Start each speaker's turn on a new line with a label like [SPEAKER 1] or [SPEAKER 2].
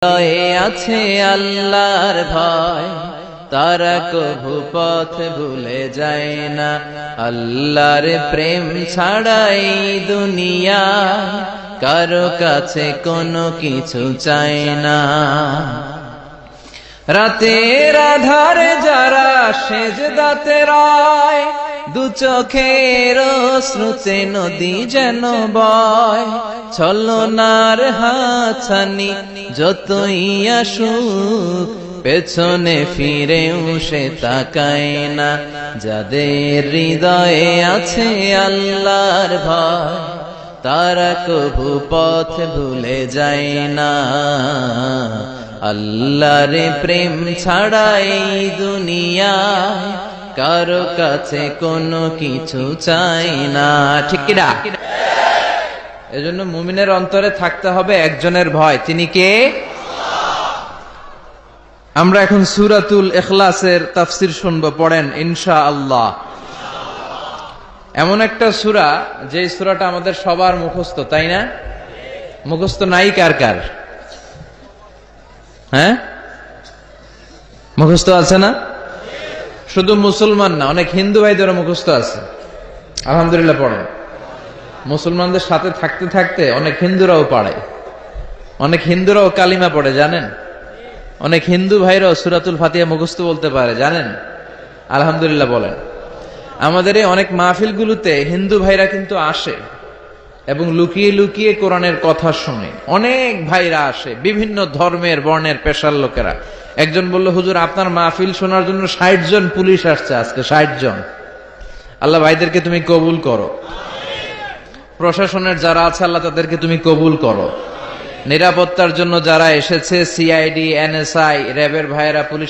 [SPEAKER 1] হৃদয়ে আছে আল্লাহর ভয়, তারা কভু পথ ভুলে যায় না। আল্লাহর প্রেম ছাড়াই দুনিয়া কারো কাছে কোনো কিছু চায় না। রাতের আধারে যারা সেজদাতে রায়, দু চোখের শ্রুতে নদী যেন বয়। ছলনার হাতছানি যতই আসুক, পেছনে ফিরেও সে তাকায় না। যাদের হৃদয়ে আছে আল্লাহর ভয়, তারা কভু পথ ভুলে যায় না। আল্লাহর প্রেম ছাড়াই দুনিয়ায় কারো কাছে কোনো কিছু চাই না। ঠিক কিনা? এজন্য মুমিনের অন্তরে থাকতে হবে একজনের ভয়, তিনি কে? আমরা এখন সূরাতুল ইখলাসের তাফসীর শুনবো, পড়েন ইনশাআল্লাহ। এমন একটা সূরা যে সূরাটা আমাদের সবার মুখস্থ, তাই না? মুখস্থ নাই কার কার? হ্যাঁ, মুখস্থ আছে না? শুধু মুসলমান না, অনেক হিন্দু ভাইদেরও মুখস্থ আছে। আলহামদুলিল্লাহ পড়েন। মুসলমানদের সাথে থাকতে থাকতে অনেক হিন্দুরাও পড়ে, অনেক হিন্দুরাও কালিমা পড়ে, জানেন? অনেক হিন্দু ভাইরাও সূরাতুল ফাতিহা মুখস্থ বলতে পারে, জানেন? আলহামদুলিল্লাহ বলেন। আমাদের এই অনেক মাহফিলগুলোতে হিন্দু ভাইরা কিন্তু আসে এবং লুকিয়ে লুকিয়ে কোরআনের কথা শুনে। অনেক ভাইরা আসে, বিভিন্ন ধর্মের বর্ণের পেশার লোকেরা। একজন বলল, হুজুর আপনার মাহফিল শোনার জন্য 60 জন পুলিশ আসছে আজকে, 60 জন। আল্লাহ ভাইদেরকে তুমি কবুল করো। প্রশাসনের যারা আছে আল্লাহ তাদেরকে তুমি কবুল করো। নিরাপত্তার জন্য যারা এসেছে, সিআইডি, এনএসআই, র্যাবের ভাইয়েরা, পুলিশ